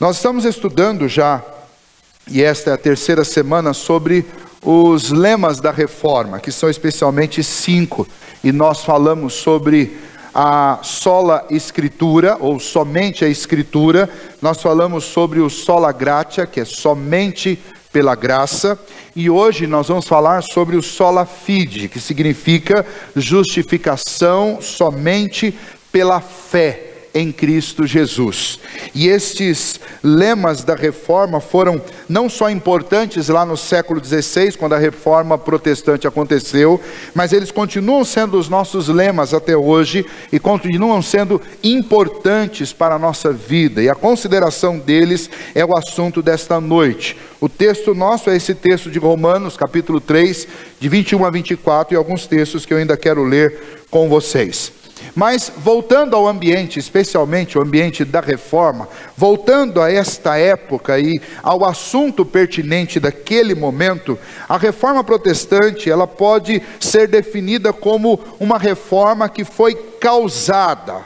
Nós estamos estudando já, e esta é a terceira semana, sobre os lemas da reforma, que são especialmente 5. E nós falamos sobre a sola escritura, ou somente a escritura. Nós falamos sobre o sola gratia, que é somente pela graça. E hoje nós vamos falar sobre o sola fide, que significa justificação somente pela fé em Cristo Jesus. E estes lemas da reforma foram não só importantes lá no século XVI, quando a reforma protestante aconteceu, mas eles continuam sendo os nossos lemas até hoje e continuam sendo importantes para a nossa vida, e a consideração deles é o assunto desta noite. O texto nosso é esse texto de Romanos, capítulo 3, de 21 a 24, e alguns textos que eu ainda quero ler com vocês. Mas voltando ao ambiente, especialmente o ambiente da reforma, voltando a esta época e ao assunto pertinente daquele momento, a reforma protestante, ela pode ser definida como uma reforma que foi causada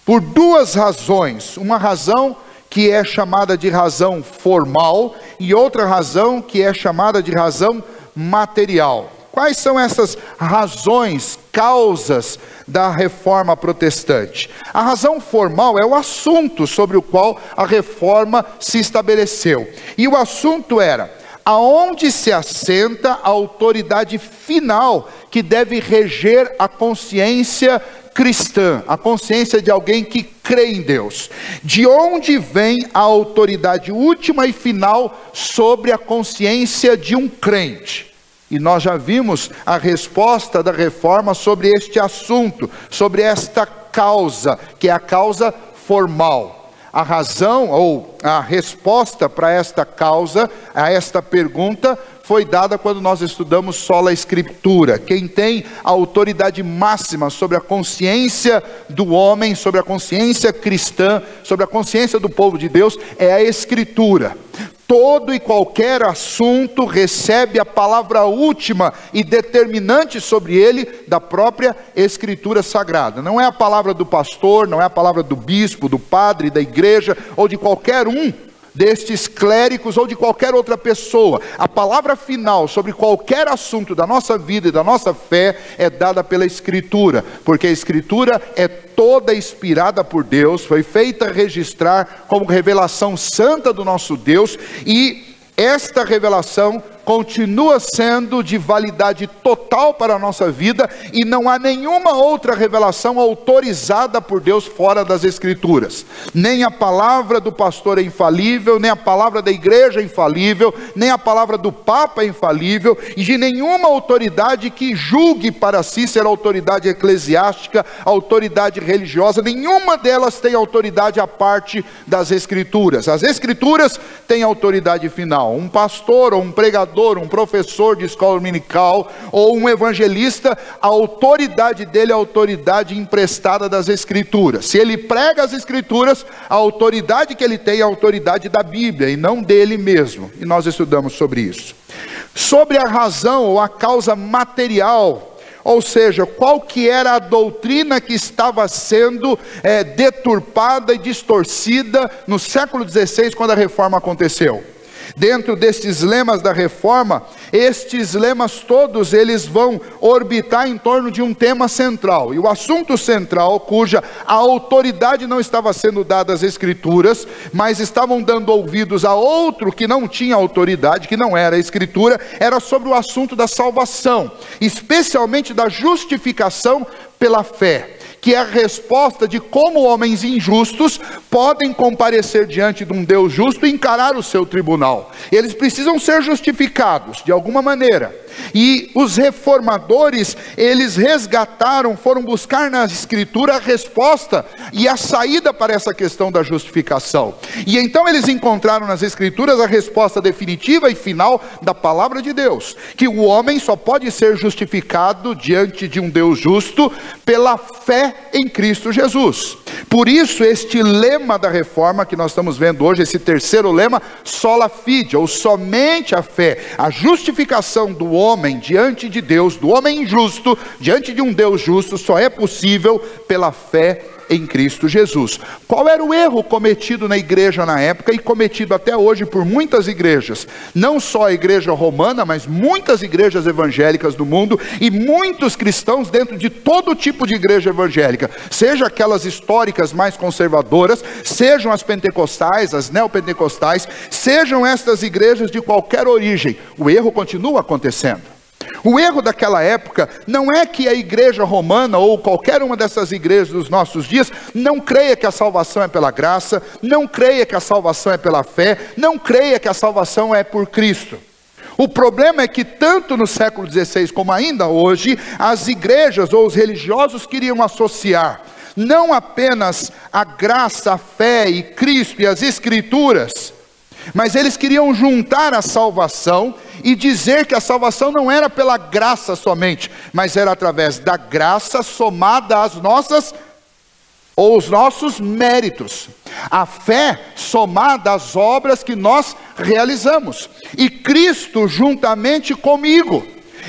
por duas razões. Uma razão que é chamada de razão formal e outra razão que é chamada de razão material. Quais são essas razões, causas da reforma protestante? A razão formal é o assunto sobre o qual a reforma se estabeleceu. E o assunto era: aonde se assenta a autoridade final que deve reger a consciência cristã, a consciência de alguém que crê em Deus? De onde vem a autoridade última e final sobre a consciência de um crente? E nós já vimos a resposta da reforma sobre este assunto, sobre esta causa, que é a causa formal. A razão ou a resposta para esta causa, a esta pergunta, foi dada quando nós estudamos sola escritura. Quem tem a autoridade máxima sobre a consciência do homem, sobre a consciência cristã, sobre a consciência do povo de Deus, é a escritura. Todo e qualquer assunto recebe a palavra última e determinante sobre ele da própria Escritura Sagrada. Não é a palavra do pastor, não é a palavra do bispo, do padre, da igreja, ou de qualquer um destes clérigos ou de qualquer outra pessoa. A palavra final sobre qualquer assunto da nossa vida e da nossa fé é dada pela Escritura, porque a Escritura é toda inspirada por Deus, foi feita registrar como revelação santa do nosso Deus, e esta revelação continua sendo de validade total para a nossa vida, e não há nenhuma outra revelação autorizada por Deus fora das Escrituras. Nem a palavra do pastor é infalível, nem a palavra da igreja é infalível, nem a palavra do Papa é infalível, e de nenhuma autoridade que julgue para si ser autoridade eclesiástica, autoridade religiosa, nenhuma delas tem autoridade à parte das Escrituras. As Escrituras têm autoridade final. Um pastor ou um pregador, um professor de escola dominical ou um evangelista, a autoridade dele é a autoridade emprestada das Escrituras. Se ele prega as Escrituras, a autoridade que ele tem é a autoridade da Bíblia e não dele mesmo. E nós estudamos sobre isso. Sobre a razão ou a causa material, ou seja, qual que era a doutrina que estava sendo deturpada e distorcida no século XVI, quando a reforma aconteceu. Dentro destes lemas da reforma, estes lemas todos, eles vão orbitar em torno de um tema central. E o assunto central, cuja a autoridade não estava sendo dada às Escrituras, mas estavam dando ouvidos a outro que não tinha autoridade, que não era a Escritura, era sobre o assunto da salvação, especialmente da justificação pela fé, que é a resposta de como homens injustos podem comparecer diante de um Deus justo e encarar o seu tribunal. Eles precisam ser justificados de alguma maneira. E os reformadores, eles resgataram, foram buscar na Escritura a resposta e a saída para essa questão da justificação. E então eles encontraram nas Escrituras a resposta definitiva e final da palavra de Deus, que o homem só pode ser justificado diante de um Deus justo pela fé em Cristo Jesus. Por isso este lema da reforma que nós estamos vendo hoje, esse terceiro lema, sola fide, ou somente a fé, a justificação do homem diante de Deus, do homem injusto diante de um Deus justo, só é possível pela fé em Cristo Jesus. Qual era o erro cometido na igreja na época e cometido até hoje por muitas igrejas? Não só a igreja romana, mas muitas igrejas evangélicas do mundo e muitos cristãos dentro de todo tipo de igreja evangélica, seja aquelas históricas mais conservadoras, sejam as pentecostais, as neopentecostais, sejam estas igrejas de qualquer origem. O erro continua acontecendo. O erro daquela época não é que a igreja romana ou qualquer uma dessas igrejas dos nossos dias não creia que a salvação é pela graça, não creia que a salvação é pela fé, não creia que a salvação é por Cristo. O problema é que tanto no século XVI como ainda hoje, as igrejas ou os religiosos queriam associar não apenas a graça, a fé e Cristo e as Escrituras, mas eles queriam juntar a salvação e dizer que a salvação não era pela graça somente, mas era através da graça somada às nossas ou os nossos méritos. A fé somada às obras que nós realizamos. E Cristo juntamente comigo.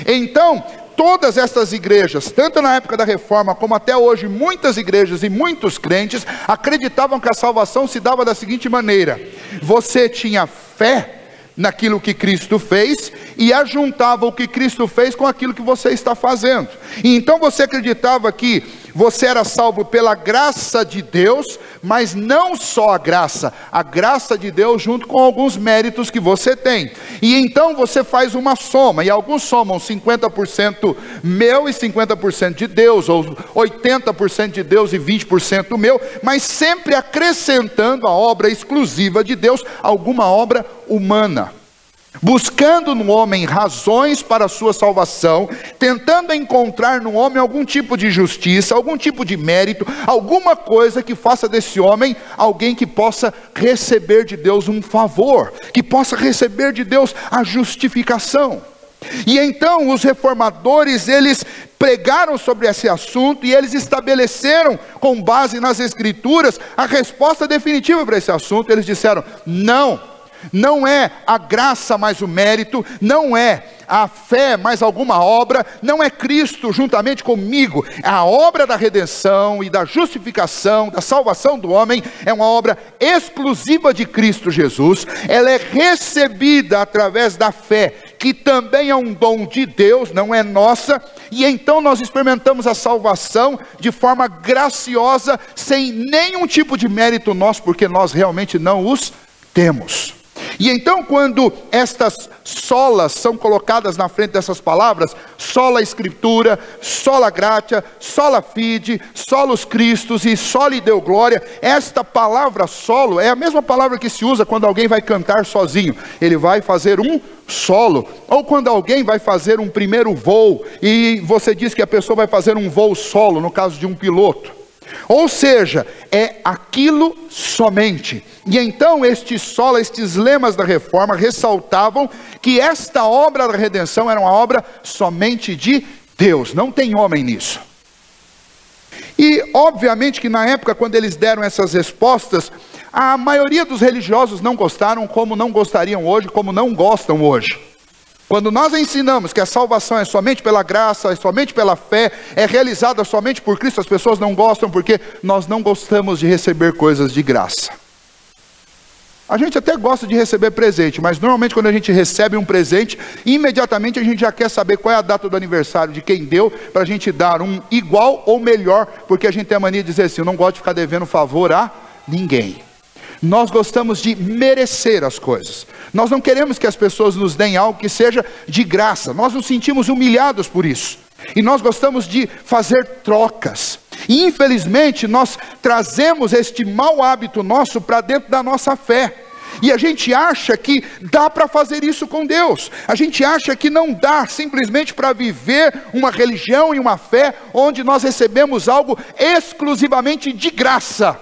Então, todas essas igrejas, tanto na época da Reforma como até hoje, muitas igrejas e muitos crentes acreditavam que a salvação se dava da seguinte maneira: você tinha fé naquilo que Cristo fez e ajuntava o que Cristo fez com aquilo que você está fazendo. E então você acreditava que você era salvo pela graça de Deus, mas não só a graça de Deus junto com alguns méritos que você tem. E então você faz uma soma, e alguns somam 50% meu e 50% de Deus, ou 80% de Deus e 20% meu, mas sempre acrescentando a obra exclusiva de Deus, alguma obra humana. Buscando no homem razões para a sua salvação, tentando encontrar no homem algum tipo de justiça, algum tipo de mérito, alguma coisa que faça desse homem alguém que possa receber de Deus um favor, que possa receber de Deus a justificação. E então os reformadores, eles pregaram sobre esse assunto e eles estabeleceram, com base nas Escrituras, a resposta definitiva para esse assunto. Eles disseram: não é a graça mais o mérito, não é a fé mais alguma obra, não é Cristo juntamente comigo. A obra da redenção e da justificação, da salvação do homem, é uma obra exclusiva de Cristo Jesus. Ela é recebida através da fé, que também é um dom de Deus, não é nossa. E então nós experimentamos a salvação de forma graciosa, sem nenhum tipo de mérito nosso, porque nós realmente não os temos. E então quando estas solas são colocadas na frente dessas palavras, sola Escritura, sola gratia, sola fide, solus Christus e soli Deo glória, esta palavra solo é a mesma palavra que se usa quando alguém vai cantar sozinho. Ele vai fazer um solo, ou quando alguém vai fazer um primeiro voo, e você diz que a pessoa vai fazer um voo solo, no caso de um piloto. Ou seja, é aquilo somente. E então estes lemas da Reforma ressaltavam que esta obra da redenção era uma obra somente de Deus, não tem homem nisso. E obviamente que na época, quando eles deram essas respostas, a maioria dos religiosos não gostaram, como não gostariam hoje, como não gostam hoje. Quando nós ensinamos que a salvação é somente pela graça, é somente pela fé, é realizada somente por Cristo, as pessoas não gostam porque nós não gostamos de receber coisas de graça. A gente até gosta de receber presente, mas normalmente quando a gente recebe um presente, imediatamente a gente já quer saber qual é a data do aniversário de quem deu, para a gente dar um igual ou melhor, porque a gente tem a mania de dizer assim: eu não gosto de ficar devendo favor a ninguém. Nós gostamos de merecer as coisas. Nós não queremos que as pessoas nos deem algo que seja de graça. Nós nos sentimos humilhados por isso. E nós gostamos de fazer trocas. E infelizmente nós trazemos este mau hábito nosso para dentro da nossa fé. E a gente acha que dá para fazer isso com Deus. A gente acha que não dá simplesmente para viver uma religião e uma fé onde nós recebemos algo exclusivamente de graça.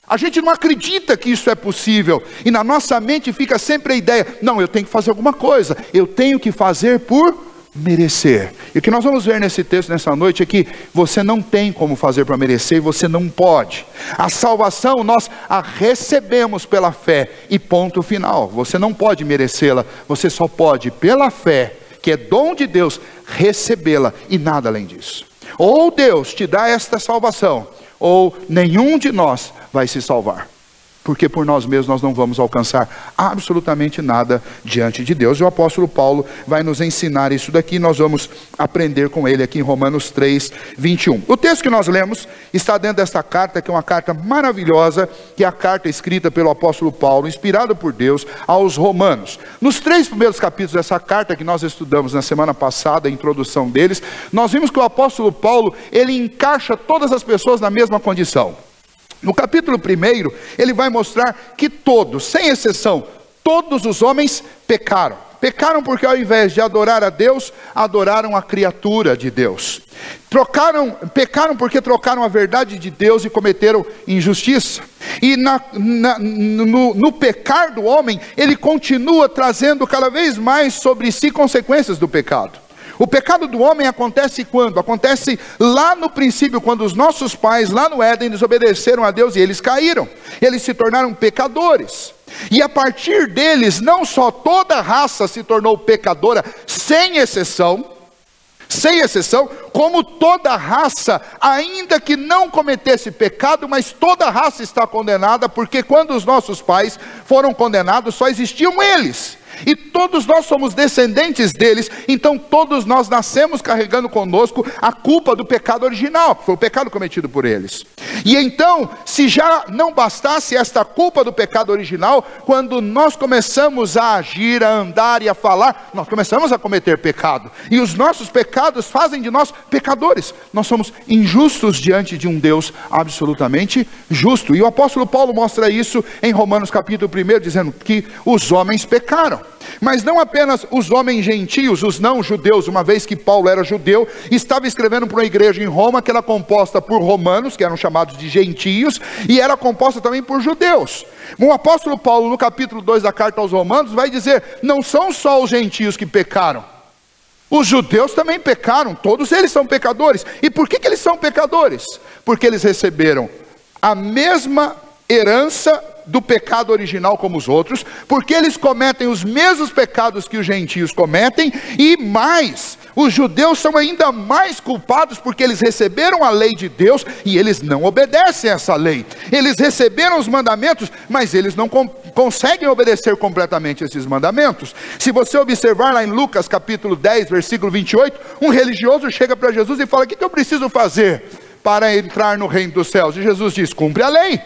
A gente não acredita que isso é possível, e na nossa mente fica sempre a ideia: não, eu tenho que fazer alguma coisa, eu tenho que fazer por merecer. E o que nós vamos ver nesse texto nessa noite é que você não tem como fazer para merecer, e você não pode. A salvação nós a recebemos pela fé, e ponto final. Você não pode merecê-la, você só pode pela fé, que é dom de Deus, recebê-la, e nada além disso. Ou Deus te dá esta salvação, ou nenhum de nós vai se salvar. Porque por nós mesmos nós não vamos alcançar absolutamente nada diante de Deus. E o apóstolo Paulo vai nos ensinar isso daqui. Nós vamos aprender com ele aqui em Romanos 3, 21. O texto que nós lemos está dentro desta carta, que é uma carta maravilhosa, que é a carta escrita pelo apóstolo Paulo, inspirada por Deus, aos romanos. Nos 3 primeiros capítulos dessa carta que nós estudamos na semana passada, a introdução deles, nós vimos que o apóstolo Paulo, ele encaixa todas as pessoas na mesma condição. No capítulo 1, ele vai mostrar que todos, sem exceção, todos os homens pecaram. Pecaram porque ao invés de adorar a Deus, adoraram a criatura de Deus. Pecaram porque trocaram a verdade de Deus e cometeram injustiça. E no pecar do homem, ele continua trazendo cada vez mais sobre si consequências do pecado. O pecado do homem acontece quando? Acontece lá no princípio, quando os nossos pais, lá no Éden, desobedeceram a Deus e eles caíram. Eles se tornaram pecadores. E a partir deles, não só toda a raça se tornou pecadora, sem exceção, como toda a raça, ainda que não cometesse pecado, mas toda a raça está condenada, porque quando os nossos pais foram condenados, só existiam eles. E todos nós somos descendentes deles, então todos nós nascemos carregando conosco a culpa do pecado original, que foi o pecado cometido por eles. E então, se já não bastasse esta culpa do pecado original, quando nós começamos a agir, a andar e a falar, nós começamos a cometer pecado. E os nossos pecados fazem de nós pecadores. Nós somos injustos diante de um Deus absolutamente justo. E o apóstolo Paulo mostra isso em Romanos capítulo 1, dizendo que os homens pecaram. Mas não apenas os homens gentios, os não-judeus, uma vez que Paulo era judeu, estava escrevendo para uma igreja em Roma, que era composta por romanos, que eram chamados de gentios, e era composta também por judeus. O apóstolo Paulo, no capítulo 2 da carta aos romanos, vai dizer, não são só os gentios que pecaram, os judeus também pecaram, todos eles são pecadores. E por que eles são pecadores? Porque eles receberam a mesma herança do pecado original como os outros, porque eles cometem os mesmos pecados que os gentios cometem, e mais, os judeus são ainda mais culpados, porque eles receberam a lei de Deus, e eles não obedecem a essa lei. Eles receberam os mandamentos, mas eles não conseguem obedecer completamente esses mandamentos. Se você observar lá em Lucas capítulo 10, versículo 28, um religioso chega para Jesus e fala, o que eu preciso fazer para entrar no reino dos céus? E Jesus diz, cumpre a lei.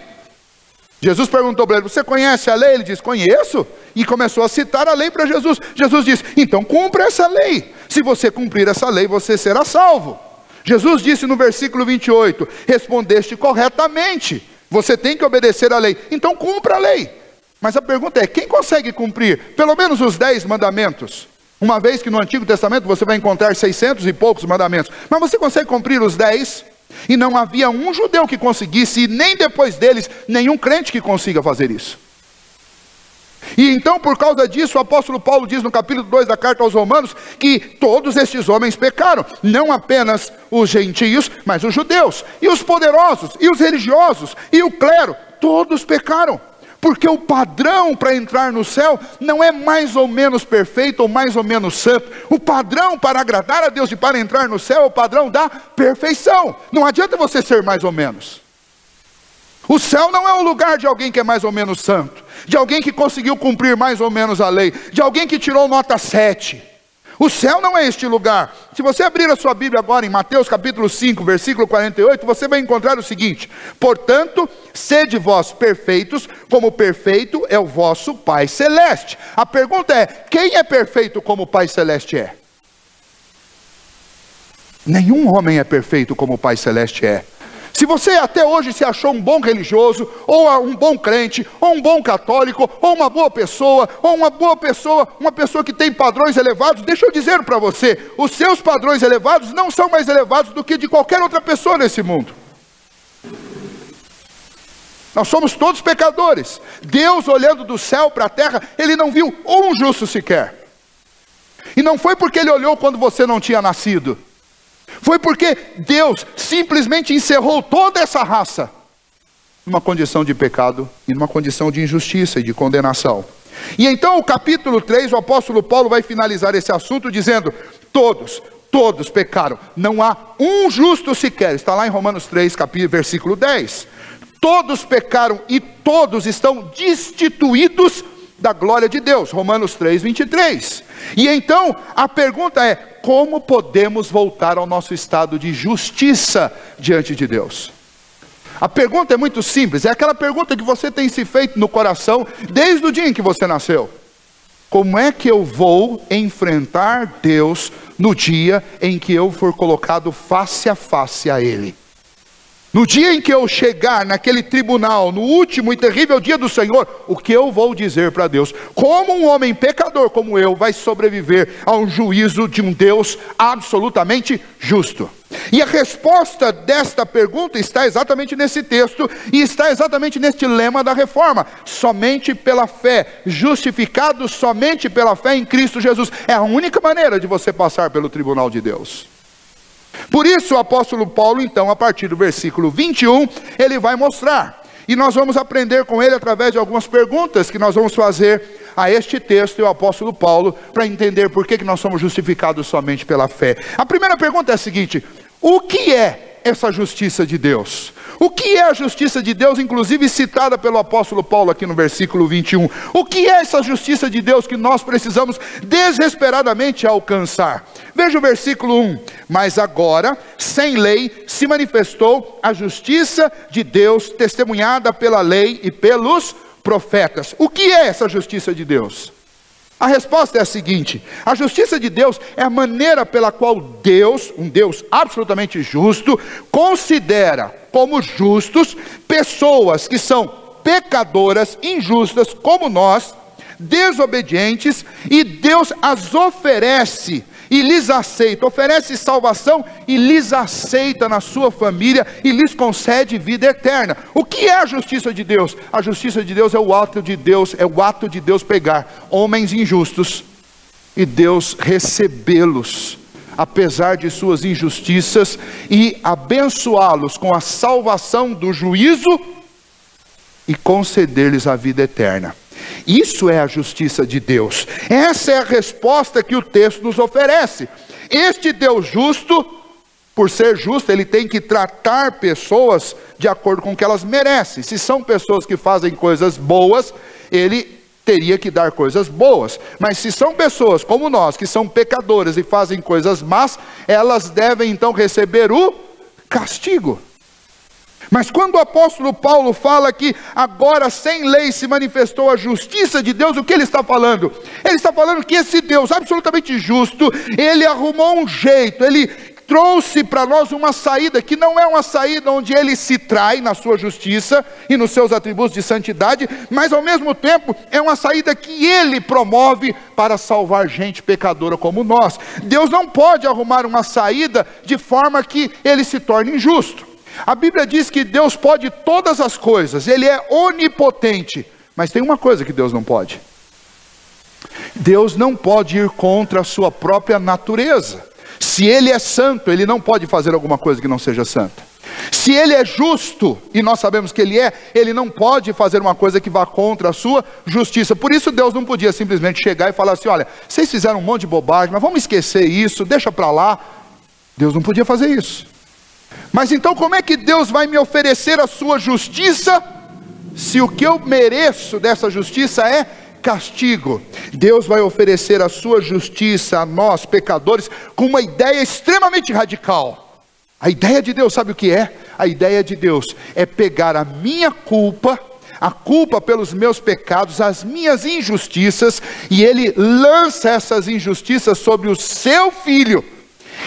Jesus perguntou para ele, você conhece a lei? Ele diz, conheço. E começou a citar a lei para Jesus. Jesus disse, então cumpra essa lei. Se você cumprir essa lei, você será salvo. Jesus disse no versículo 28, respondeste corretamente. Você tem que obedecer a lei. Então cumpra a lei. Mas a pergunta é, quem consegue cumprir pelo menos os 10 mandamentos? Uma vez que no Antigo Testamento você vai encontrar 600 e poucos mandamentos. Mas você consegue cumprir os 10? E não havia um judeu que conseguisse, e nem depois deles, nenhum crente que consiga fazer isso. E então, por causa disso, o apóstolo Paulo diz no capítulo 2 da carta aos Romanos, que todos estes homens pecaram, não apenas os gentios, mas os judeus, e os poderosos, e os religiosos, e o clero, todos pecaram. Porque o padrão para entrar no céu não é mais ou menos perfeito ou mais ou menos santo. O padrão para agradar a Deus e para entrar no céu é o padrão da perfeição. Não adianta você ser mais ou menos. O céu não é o lugar de alguém que é mais ou menos santo, de alguém que conseguiu cumprir mais ou menos a lei, de alguém que tirou nota 7. O céu não é este lugar. Se você abrir a sua Bíblia agora em Mateus capítulo 5, versículo 48, você vai encontrar o seguinte: portanto, sede vós perfeitos, como perfeito é o vosso Pai Celeste. A pergunta é, quem é perfeito como o Pai Celeste é? Nenhum homem é perfeito como o Pai Celeste é. Se você até hoje se achou um bom religioso, ou um bom crente, ou um bom católico, ou uma boa pessoa, uma pessoa que tem padrões elevados, deixa eu dizer para você, os seus padrões elevados não são mais elevados do que de qualquer outra pessoa nesse mundo. Nós somos todos pecadores. Deus, olhando do céu para a terra, Ele não viu um justo sequer. E não foi porque Ele olhou quando você não tinha nascido. Foi porque Deus simplesmente encerrou toda essa raça numa condição de pecado e numa condição de injustiça e de condenação. E então o capítulo 3, o apóstolo Paulo vai finalizar esse assunto dizendo, todos pecaram. Não há um justo sequer. Está lá em Romanos 3, versículo 10. Todos pecaram e todos estão destituídos da glória de Deus. Romanos 3, 23. E então a pergunta é: como podemos voltar ao nosso estado de justiça diante de Deus? A pergunta é muito simples. É aquela pergunta que você tem se feito no coração desde o dia em que você nasceu. Como é que eu vou enfrentar Deus no dia em que eu for colocado face a face a Ele? No dia em que eu chegar naquele tribunal, no último e terrível dia do Senhor, o que eu vou dizer para Deus? Como um homem pecador como eu vai sobreviver a um juízo de um Deus absolutamente justo? E a resposta desta pergunta está exatamente nesse texto, e está exatamente neste lema da reforma: somente pela fé, justificado somente pela fé em Cristo Jesus. É a única maneira de você passar pelo tribunal de Deus. Por isso o apóstolo Paulo, então, a partir do versículo 21, ele vai mostrar, e nós vamos aprender com ele através de algumas perguntas que nós vamos fazer a este texto e ao apóstolo Paulo, para entender por que nós somos justificados somente pela fé. A primeira pergunta é a seguinte: o que é essa justiça de Deus? O que é a justiça de Deus, inclusive citada pelo apóstolo Paulo aqui no versículo 21? O que é essa justiça de Deus que nós precisamos desesperadamente alcançar? Veja o versículo 1. Mas agora, sem lei, se manifestou a justiça de Deus, testemunhada pela lei e pelos profetas. O que é essa justiça de Deus? A resposta é a seguinte: a justiça de Deus é a maneira pela qual Deus, um Deus absolutamente justo, considera como justos pessoas que são pecadoras, injustas como nós, desobedientes, e Deus as oferece e lhes aceita, oferece salvação e lhes aceita na sua família e lhes concede vida eterna. O que é a justiça de Deus? A justiça de Deus é o ato de Deus pegar homens injustos e Deus recebê-los, apesar de suas injustiças, e abençoá-los com a salvação do juízo e conceder-lhes a vida eterna. Isso é a justiça de Deus. Essa é a resposta que o texto nos oferece. Este Deus justo, por ser justo, ele tem que tratar pessoas de acordo com o que elas merecem. Se são pessoas que fazem coisas boas, ele teria que dar coisas boas. Mas se são pessoas como nós, que são pecadoras e fazem coisas más, elas devem então receber o castigo. Mas quando o apóstolo Paulo fala que agora sem lei se manifestou a justiça de Deus, o que ele está falando? Ele está falando que esse Deus absolutamente justo, ele arrumou um jeito, ele trouxe para nós uma saída, que não é uma saída onde ele se trai na sua justiça e nos seus atributos de santidade, mas ao mesmo tempo é uma saída que ele promove para salvar gente pecadora como nós. Deus não pode arrumar uma saída de forma que ele se torne injusto. A Bíblia diz que Deus pode todas as coisas, ele é onipotente, mas tem uma coisa que Deus não pode: Deus não pode ir contra a sua própria natureza. Se ele é santo, ele não pode fazer alguma coisa que não seja santa. Se ele é justo, e nós sabemos que ele não pode fazer uma coisa que vá contra a sua justiça. Por isso Deus não podia simplesmente chegar e falar assim: olha, vocês fizeram um monte de bobagem, mas vamos esquecer isso, deixa para lá. Deus não podia fazer isso. Mas então como é que Deus vai me oferecer a sua justiça, se o que eu mereço dessa justiça é castigo? Deus vai oferecer a sua justiça a nós pecadores com uma ideia extremamente radical. A ideia de Deus, sabe o que é? A ideia de Deus é pegar a minha culpa, a culpa pelos meus pecados, as minhas injustiças, e ele lança essas injustiças sobre o seu filho.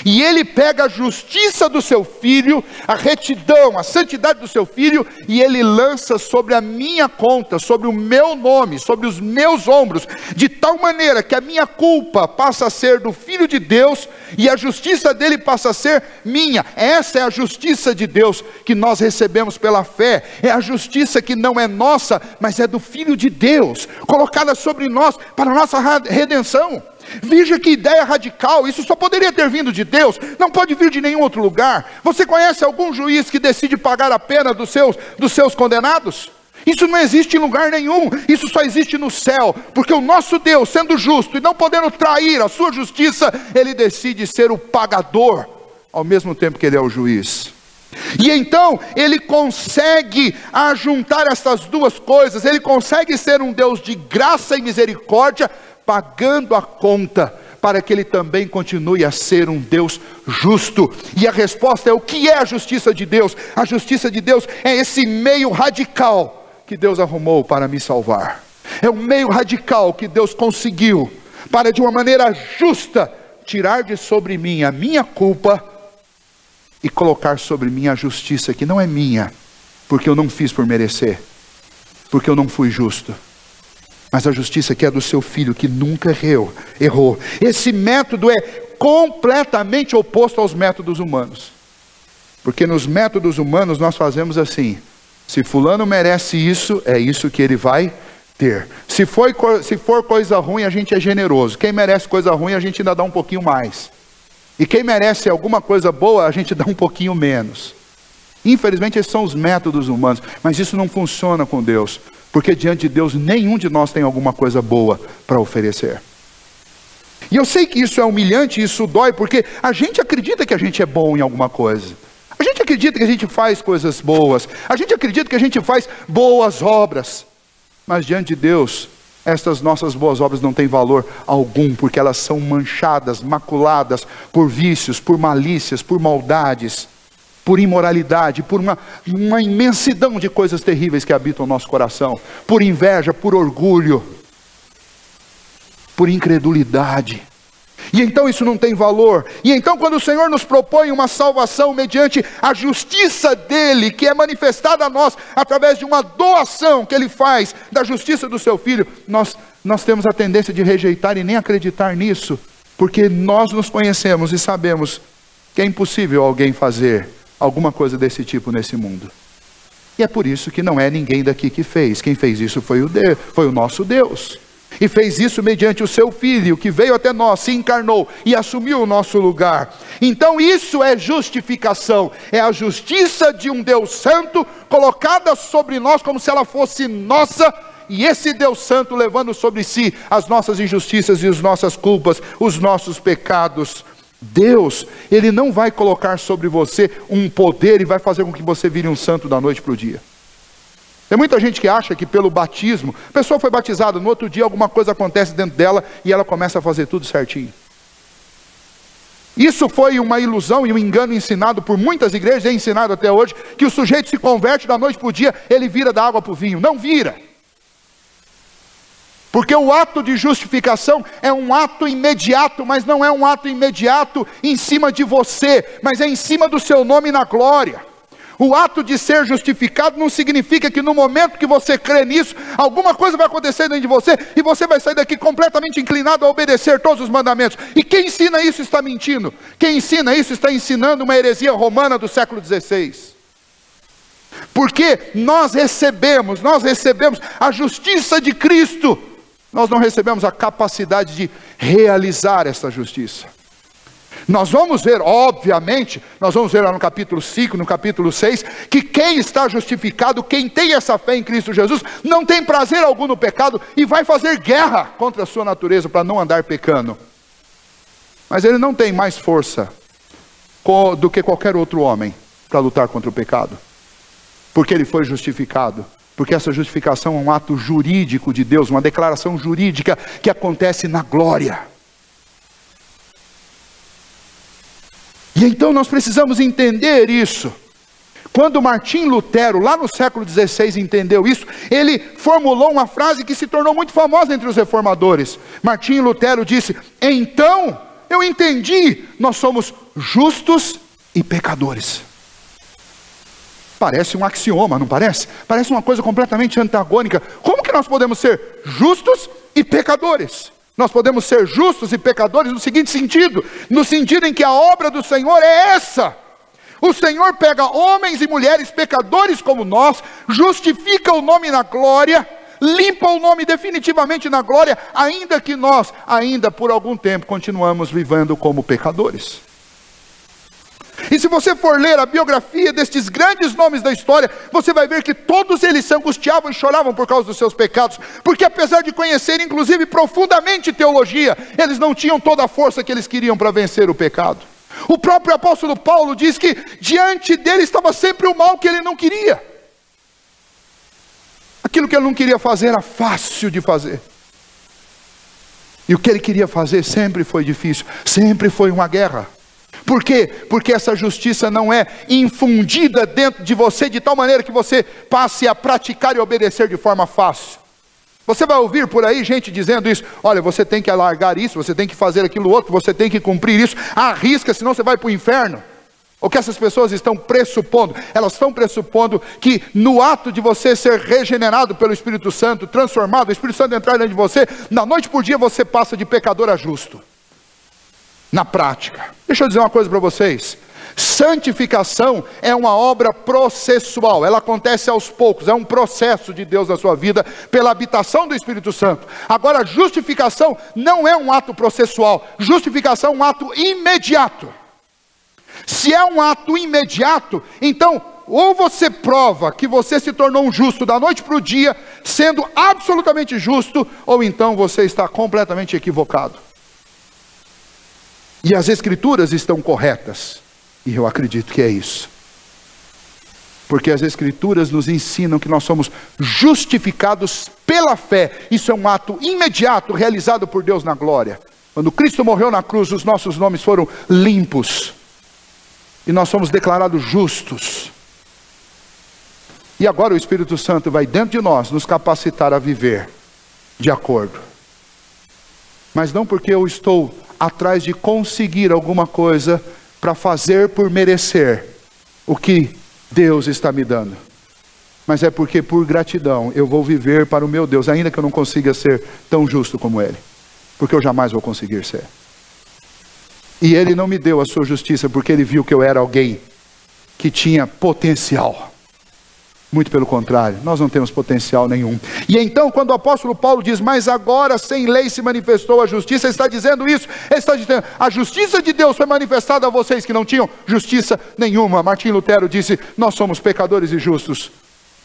E ele pega a justiça do seu filho, a retidão, a santidade do seu filho, e ele lança sobre a minha conta, sobre o meu nome, sobre os meus ombros, de tal maneira que a minha culpa passa a ser do Filho de Deus, e a justiça dele passa a ser minha. Essa é a justiça de Deus que nós recebemos pela fé. É a justiça que não é nossa, mas é do Filho de Deus, colocada sobre nós para a nossa redenção. Veja que ideia radical, isso só poderia ter vindo de Deus, não pode vir de nenhum outro lugar. Você conhece algum juiz que decide pagar a pena dos seus condenados? Isso não existe em lugar nenhum, isso só existe no céu, porque o nosso Deus, sendo justo e não podendo trair a sua justiça, Ele decide ser o pagador, ao mesmo tempo que Ele é o juiz. E então, Ele consegue ajuntar essas duas coisas, Ele consegue ser um Deus de graça e misericórdia, pagando a conta, para que Ele também continue a ser um Deus justo. E a resposta é: o que é a justiça de Deus? A justiça de Deus é esse meio radical que Deus arrumou para me salvar. É um meio radical que Deus conseguiu para, de uma maneira justa, tirar de sobre mim a minha culpa e colocar sobre mim a justiça que não é minha, porque eu não fiz por merecer, porque eu não fui justo, mas a justiça que é do seu Filho, que nunca errou. Esse método é completamente oposto aos métodos humanos, porque nos métodos humanos nós fazemos assim: se fulano merece isso, é isso que ele vai ter. Se for coisa ruim, a gente é generoso. Quem merece coisa ruim, a gente ainda dá um pouquinho mais. E quem merece alguma coisa boa, a gente dá um pouquinho menos. Infelizmente, esses são os métodos humanos. Mas isso não funciona com Deus, porque diante de Deus, nenhum de nós tem alguma coisa boa para oferecer. E eu sei que isso é humilhante, isso dói, porque a gente acredita que a gente é bom em alguma coisa. A gente acredita que a gente faz coisas boas, a gente acredita que a gente faz boas obras, mas diante de Deus, estas nossas boas obras não têm valor algum, porque elas são manchadas, maculadas por vícios, por malícias, por maldades, por imoralidade, por uma imensidão de coisas terríveis que habitam o nosso coração, por inveja, por orgulho, por incredulidade. E então isso não tem valor. E então, quando o Senhor nos propõe uma salvação mediante a justiça dEle, que é manifestada a nós através de uma doação que Ele faz da justiça do seu Filho, nós temos a tendência de rejeitar e nem acreditar nisso, porque nós nos conhecemos e sabemos que é impossível alguém fazer alguma coisa desse tipo nesse mundo. E é por isso que não é ninguém daqui que fez. Quem fez isso foi o nosso Deus. E fez isso mediante o seu Filho, que veio até nós, se encarnou e assumiu o nosso lugar. Então isso é justificação, é a justiça de um Deus Santo, colocada sobre nós como se ela fosse nossa, e esse Deus Santo levando sobre si as nossas injustiças e as nossas culpas, os nossos pecados. Deus, Ele não vai colocar sobre você um poder e vai fazer com que você vire um santo da noite para o dia. Tem muita gente que acha que pelo batismo, a pessoa foi batizada, no outro dia alguma coisa acontece dentro dela e ela começa a fazer tudo certinho. Isso foi uma ilusão e um engano ensinado por muitas igrejas, é ensinado até hoje, que o sujeito se converte da noite para o dia, ele vira da água para o vinho. Não vira. Porque o ato de justificação é um ato imediato, mas não é um ato imediato em cima de você, mas é em cima do seu nome na glória. O ato de ser justificado não significa que no momento que você crê nisso, alguma coisa vai acontecer dentro de você, e você vai sair daqui completamente inclinado a obedecer todos os mandamentos. E quem ensina isso está mentindo. Quem ensina isso está ensinando uma heresia romana do século XVI. Porque nós recebemos a justiça de Cristo. Nós não recebemos a capacidade de realizar essa justiça. Nós vamos ver, obviamente, nós vamos ver lá no capítulo 5, no capítulo 6, que quem está justificado, quem tem essa fé em Cristo Jesus, não tem prazer algum no pecado e vai fazer guerra contra a sua natureza para não andar pecando. Mas ele não tem mais força do que qualquer outro homem para lutar contra o pecado, porque ele foi justificado. Porque essa justificação é um ato jurídico de Deus, uma declaração jurídica que acontece na glória. E então nós precisamos entender isso. Quando Martim Lutero, lá no século XVI, entendeu isso, ele formulou uma frase que se tornou muito famosa entre os reformadores. Martim Lutero disse: então eu entendi, nós somos justos e pecadores. Parece um axioma, não parece? Parece uma coisa completamente antagônica. Como que nós podemos ser justos e pecadores? Nós podemos ser justos e pecadores no seguinte sentido, no sentido em que a obra do Senhor é essa. O Senhor pega homens e mulheres pecadores como nós, justifica o nome na glória, limpa o nome definitivamente na glória, ainda que nós, ainda por algum tempo, continuamos vivendo como pecadores. E se você for ler a biografia destes grandes nomes da história, você vai ver que todos eles se angustiavam e choravam por causa dos seus pecados, porque apesar de conhecer inclusive profundamente teologia, eles não tinham toda a força que eles queriam para vencer o pecado. O próprio apóstolo Paulo diz que diante dele estava sempre o mal que ele não queria. Aquilo que ele não queria fazer era fácil de fazer. E o que ele queria fazer sempre foi difícil, sempre foi uma guerra. Por quê? Porque essa justiça não é infundida dentro de você de tal maneira que você passe a praticar e obedecer de forma fácil. Você vai ouvir por aí gente dizendo isso: olha, você tem que alargar isso, você tem que fazer aquilo outro, você tem que cumprir isso, arrisca, senão você vai para o inferno. O que essas pessoas estão pressupondo? Elas estão pressupondo que no ato de você ser regenerado pelo Espírito Santo, transformado, o Espírito Santo entrar dentro de você, da noite por dia você passa de pecador a justo. Na prática, deixa eu dizer uma coisa para vocês: santificação é uma obra processual, ela acontece aos poucos, é um processo de Deus na sua vida, pela habitação do Espírito Santo. Agora, justificação não é um ato processual, justificação é um ato imediato. Se é um ato imediato, então, ou você prova que você se tornou um justo da noite para o dia, sendo absolutamente justo, ou então você está completamente equivocado. E as Escrituras estão corretas, e eu acredito que é isso. Porque as Escrituras nos ensinam que nós somos justificados pela fé. Isso é um ato imediato, realizado por Deus na glória. Quando Cristo morreu na cruz, os nossos nomes foram limpos. E nós somos declarados justos. E agora o Espírito Santo vai dentro de nós nos capacitar a viver de acordo. Mas não porque eu estou atrás de conseguir alguma coisa para fazer por merecer o que Deus está me dando. Mas é porque por gratidão eu vou viver para o meu Deus, ainda que eu não consiga ser tão justo como Ele. Porque eu jamais vou conseguir ser. E Ele não me deu a sua justiça porque Ele viu que eu era alguém que tinha potencial. Muito pelo contrário, nós não temos potencial nenhum. E então quando o apóstolo Paulo diz: mas agora sem lei se manifestou a justiça, ele está dizendo isso. Ele está dizendo: a justiça de Deus foi manifestada a vocês que não tinham justiça nenhuma. Martim Lutero disse: nós somos pecadores e justos,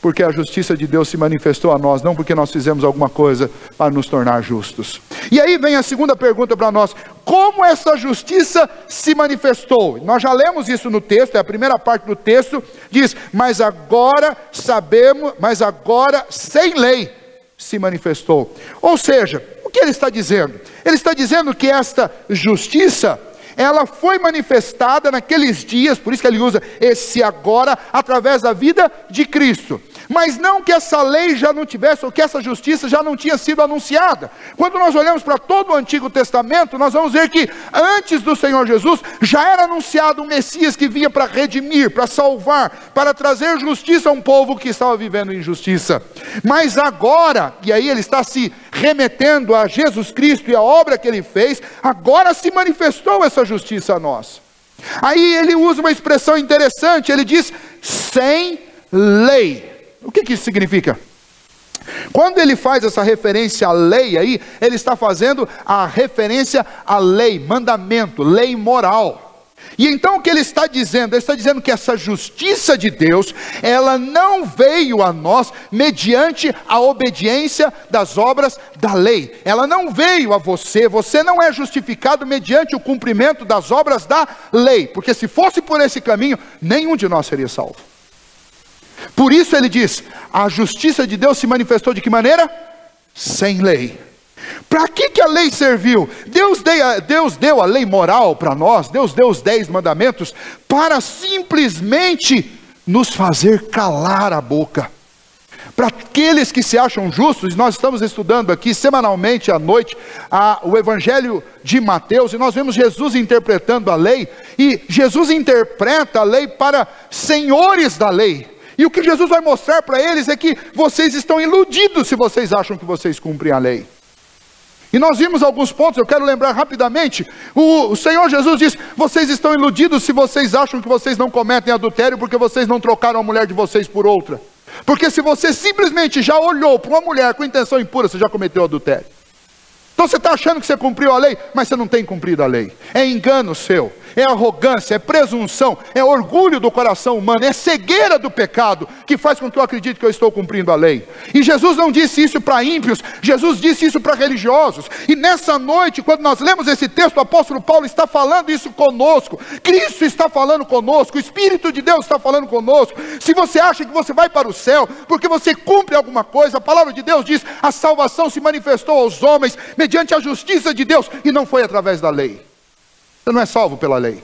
porque a justiça de Deus se manifestou a nós, não porque nós fizemos alguma coisa para nos tornar justos. E aí vem a segunda pergunta para nós: como essa justiça se manifestou? Nós já lemos isso no texto, é a primeira parte do texto, diz: mas agora sabemos, mas agora sem lei se manifestou. Ou seja, o que ele está dizendo? Ele está dizendo que esta justiça, ela foi manifestada naqueles dias, por isso que ele usa esse agora, através da vida de Cristo. Mas não que essa lei já não tivesse, ou que essa justiça já não tinha sido anunciada. Quando nós olhamos para todo o Antigo Testamento, nós vamos ver que antes do Senhor Jesus, já era anunciado um Messias que vinha para redimir, para salvar, para trazer justiça a um povo que estava vivendo injustiça. Mas agora, e aí ele está se remetendo a Jesus Cristo e a obra que Ele fez, agora se manifestou essa justiça a nós. Aí ele usa uma expressão interessante, ele diz: sem lei. O que isso significa? Quando ele faz essa referência à lei aí, ele está fazendo a referência à lei, mandamento, lei moral. E então o que ele está dizendo? Ele está dizendo que essa justiça de Deus, ela não veio a nós mediante a obediência das obras da lei. Ela não veio a você, você não é justificado mediante o cumprimento das obras da lei. Porque se fosse por esse caminho, nenhum de nós seria salvo. Por isso ele diz: a justiça de Deus se manifestou de que maneira? Sem lei. Para que a lei serviu? Deus deu a lei moral para nós, Deus deu os 10 mandamentos para simplesmente nos fazer calar a boca. Para aqueles que se acham justos, nós estamos estudando aqui semanalmente à noite o Evangelho de Mateus, e nós vemos Jesus interpretando a lei, e Jesus interpreta a lei para senhores da lei. E o que Jesus vai mostrar para eles é que vocês estão iludidos se vocês acham que vocês cumprem a lei. E nós vimos alguns pontos, eu quero lembrar rapidamente. O Senhor Jesus diz: vocês estão iludidos se vocês acham que vocês não cometem adultério, porque vocês não trocaram a mulher de vocês por outra. Porque se você simplesmente já olhou para uma mulher com intenção impura, você já cometeu adultério. Então você está achando que você cumpriu a lei, mas você não tem cumprido a lei. É engano seu. é arrogância, é presunção, é orgulho do coração humano, é cegueira do pecado que faz com que eu acredite que eu estou cumprindo a lei. E Jesus não disse isso para ímpios, Jesus disse isso para religiosos. E nessa noite, quando nós lemos esse texto, o apóstolo Paulo está falando isso conosco, Cristo está falando conosco, o Espírito de Deus está falando conosco. Se você acha que você vai para o céu porque você cumpre alguma coisa, a palavra de Deus diz: a salvação se manifestou aos homens mediante a justiça de Deus, e não foi através da lei. Você não é salvo pela lei.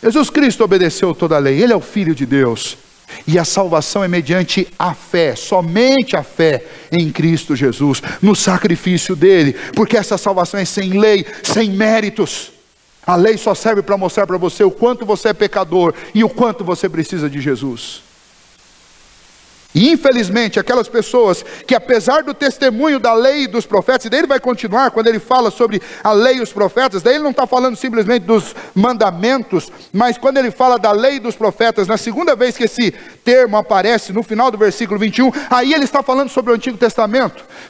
Jesus Cristo obedeceu toda a lei, Ele é o Filho de Deus, e a salvação é mediante a fé, somente a fé em Cristo Jesus, no sacrifício dele, porque essa salvação é sem lei, sem méritos. A lei só serve para mostrar para você o quanto você é pecador e o quanto você precisa de Jesus. E infelizmente aquelas pessoas que, apesar do testemunho da lei e dos profetas, e daí ele vai continuar quando ele fala sobre a lei e os profetas, daí ele não está falando simplesmente dos mandamentos, mas quando ele fala da lei e dos profetas, na segunda vez que esse termo aparece no final do versículo 21, aí ele está falando sobre o Antigo Testamento.